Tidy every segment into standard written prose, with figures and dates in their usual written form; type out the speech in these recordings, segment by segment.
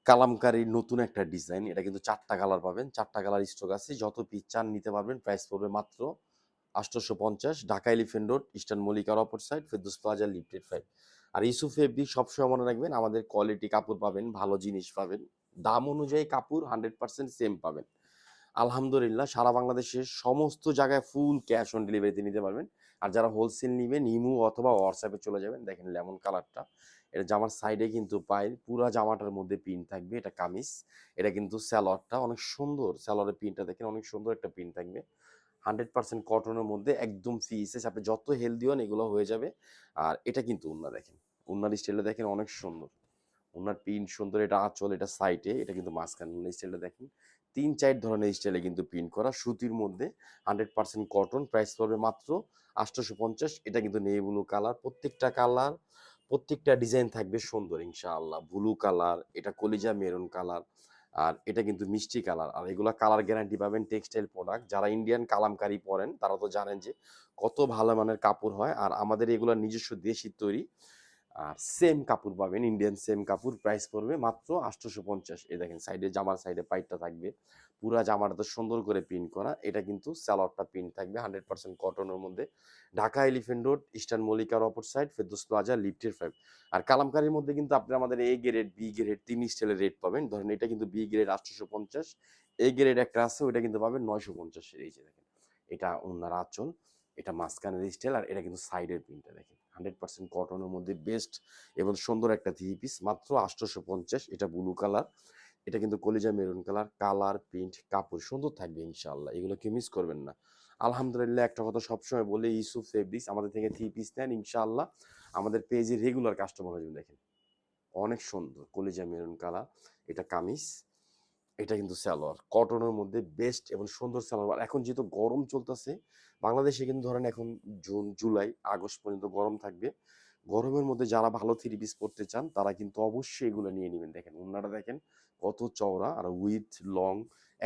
কালামকারীর নতুন একটা ডিজাইন। এটা কিন্তু ৪ টা কালার পাবেন। ৪ টা কালার স্টক আছে। যত পিস চান নিতে পারবেন। প্রাইস পড়বে মাত্র ৮৫০। ঢাকা এলিফ্যান্ট রোড, ইস্টার্ন মল্লিকার অপর সাইড, ফেরদৌস প্লাজা, লিফটেড ৫। আর ইউসুফ ফেব্রিক সবসময় মনে রাখবেন, আমাদের কোয়ালিটি কাপড় পাবেন, ভালো জিনিস পাবেন। দাম অনুযায়ী কাপড় 100% সেম পাবেন। আলহামদুলিল্লাহ সারা বাংলাদেশের সমস্ত জায়গায় ফুল ক্যাশ অন ডেলিভারিতে নিতে পারবেন। আর যারা হোলসেল নিবেন ইমো অথবা হোয়াটসঅ্যাপে চলে যাবেন। দেখেন লেমন কালারটা, এটা জামার সাইডে কিন্তু পায়, পুরা জামাটার মধ্যে প্রিন্ট থাকবে। এটা কামিজ, এটা কিন্তু স্যালোয়ারটা অনেক সুন্দর, স্যালোয়ারের প্রিন্টটা দেখেন অনেক সুন্দর একটা প্রিন্ট থাকবে। 100% কটনের মধ্যে একদম ফ্রি সাইজ, আপনি যত হেলদি হন এগুলো হয়ে যাবে। আর এটা কিন্তু ওন্না দেখেন, ওন্নার স্টাইলটা দেখেন অনেক সুন্দর, ওনার প্রিন্ট সুন্দর। এটা আঁচল, এটা সাইডে, এটা কিন্তু মাঝখানে ওনার স্টাইলটা দেখেন ৩-৪ ধরনের স্টাইলে কিন্তু প্রিন্ট করা সুতির মধ্যে 100% কটন। প্রাইস পড়বে মাত্র ৮৫০। এটা কিন্তু নেভি ব্লু কালার, প্রত্যেকটা কালার প্রত্যেকটা ডিজাইন থাকবে সুন্দর ইনশাআল্লাহ। ব্লু কালার, এটা কলিজা মেরুন কালার, আর এটা কিন্তু মিষ্টি কালার। আর এগুলা কালার গ্যারান্টি পাবেন। টেক্সটাইল প্রোডাক্ট, যারা ইন্ডিয়ান কালামকারী পরেন তারা তো জানেন যে কত ভালো মানের কাপড় হয়। আর আমাদের এগুলা নিজস্ব দেশি তৈরি। আর সেম কাপড় পাবেন, ইন্ডিয়ান সেম কাপড়। প্রাইস পড়বে মাত্র ৮৫০। এই দেখেন সাইডে, জামার সাইডে পাইটটা থাকবে, পুরা জামাটাতে সুন্দর করে প্রিন্ট করা। এটা কিন্তু সালোয়ারটা প্রিন্ট থাকবে 100% কটনের মধ্যে। ঢাকা এলিফ্যান্ট রোড, ইস্টার্ন মল্লিকার অপর সাইড, ফেরদৌস প্লাজা, লিফটের ৫। আর কালামকারীর মধ্যে কিন্তু আপনি আমাদের এ গ্রেড, বি গ্রেড ৩ স্টাইলের রেট পাবেন। ধরেন এটা কিন্তু বি গ্রেড ৮৫০, এ গ্রেড একটা আছে ওইটা কিন্তু পাবেন ৯৫০। এই যে দেখেন, এটা ওনার আঁচল, এটা মাঝখানের স্টাইল, আর এটা কিন্তু সাইডের প্রিন্টটা দেখেন 100% কটনের মধ্যে বেস্ট এবং সুন্দর একটা থ্রি পিস মাত্র ৮৫০। এটা ব্লু কালার, এটা কিন্তু কলিজা মেরুন কালার। কালার, প্রিন্ট, কাপড় সুন্দর থাকবে ইনশাআল্লাহ, এগুলো কেউ মিস করবেন না। আলহামদুলিল্লাহ একটা কথা সবসময় বলি, ইউসুফ ফেব্রিক্স আমাদের থেকে থ্রি পিস নেন ইনশাআল্লাহ আমাদের পেজে রেগুলার কাস্টমার হয়ে যাবেন। দেখেন অনেক সুন্দর কলিজা মেরুন কালার, এটা কামিজ, এটা কিন্তু সালোয়ার কটনের মধ্যে বেস্ট এবং সুন্দর সালোয়ার। এখন যেহেতু গরম চলতেছে বাংলাদেশে, কিন্তু ধরেন এখন জুন, জুলাই, আগস্ট পর্যন্ত গরম থাকবে। গরমের মধ্যে যারা ভালো থ্রি পিস পরতে চান তারা কিন্তু অবশ্যই এগুলো নিয়ে নেবেন। দেখেন ওন্নাটা দেখেন কত চওড়া, আর উইথ লং,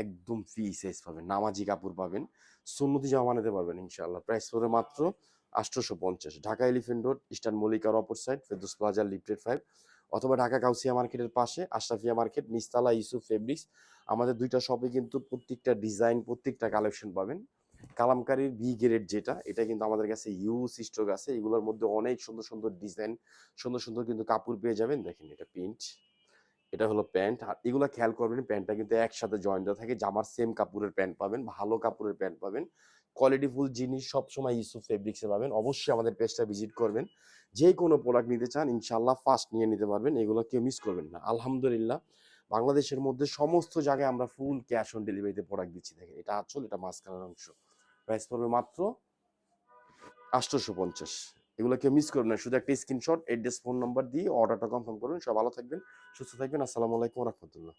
একদম ফ্রি সাইজ পাবেন, নামাজি কাপড় পাবেন, সুন্নতি জামা বানাতে পারবেন ইনশাআল্লাহ। প্রাইস পড়বে মাত্র ৮৫০। ঢাকা এলিফ্যান্ট রোড, ইস্টার্ন মল্লিকার অপর সাইড, ফেরদৌস প্লাজা, লিফটেড ৫, অথবা ঢাকা কাউসিয়া মার্কেটের পাশে আশরাফিয়া মার্কেট, নিস্তালা, ইউসুফ ফেব্রিক্স। আমাদের দুইটা শপে কিন্তু প্রত্যেকটা ডিজাইন, প্রত্যেকটা কালেকশন পাবেন। কালামকারীর বি গ্রেড যেটা, এটা কিন্তু আমাদের কাছে ইউজ স্টক আছে। এগুলোর মধ্যে অনেক সুন্দর সুন্দর ডিজাইন, সুন্দর সুন্দর কিন্তু কাপড় পেয়ে যাবেন। দেখেন এটা প্রিন্ট, এটা হলো প্যান্ট। আর এগুলো খেয়াল করবেন, প্যান্টটা কিন্তু একসাথে জয়েন দেওয়া থাকে। জামার সেম কাপড়ের প্যান্ট পাবেন, ভালো কাপড়ের প্যান্ট পাবেন। কোয়ালিটিফুল জিনিস সবসময় ইউসুফ ফেব্রিক্সে পাবেন। অবশ্যই আমাদের পেজটা ভিজিট করবেন। যে কোনো প্রোডাক্ট নিতে চান ইনশাল্লাহ ফার্স্ট নিয়ে নিতে পারবেন, এগুলো কেউ মিস করবেন না। আলহামদুলিল্লাহ বাংলাদেশের মধ্যে সমস্ত জায়গায় আমরা ফুল ক্যাশ অন ডেলিভারিতে প্রোডাক্ট দিচ্ছি। দেখেন এটা আঁচল, এটা মাঝখানের অংশ। প্রাইস পড়বে মাত্র ৮৫০। এগুলো কেউ মিস করবেন না। শুধু একটা স্ক্রিনশট, অ্যাড্রেস, ফোন নাম্বার দিয়ে অর্ডারটা কনফার্ম করুন। সব ভালো থাকবেন, সুস্থ থাকবেন। আসসালামু আলাইকুম ওয়া রাহমাতুল্লাহ।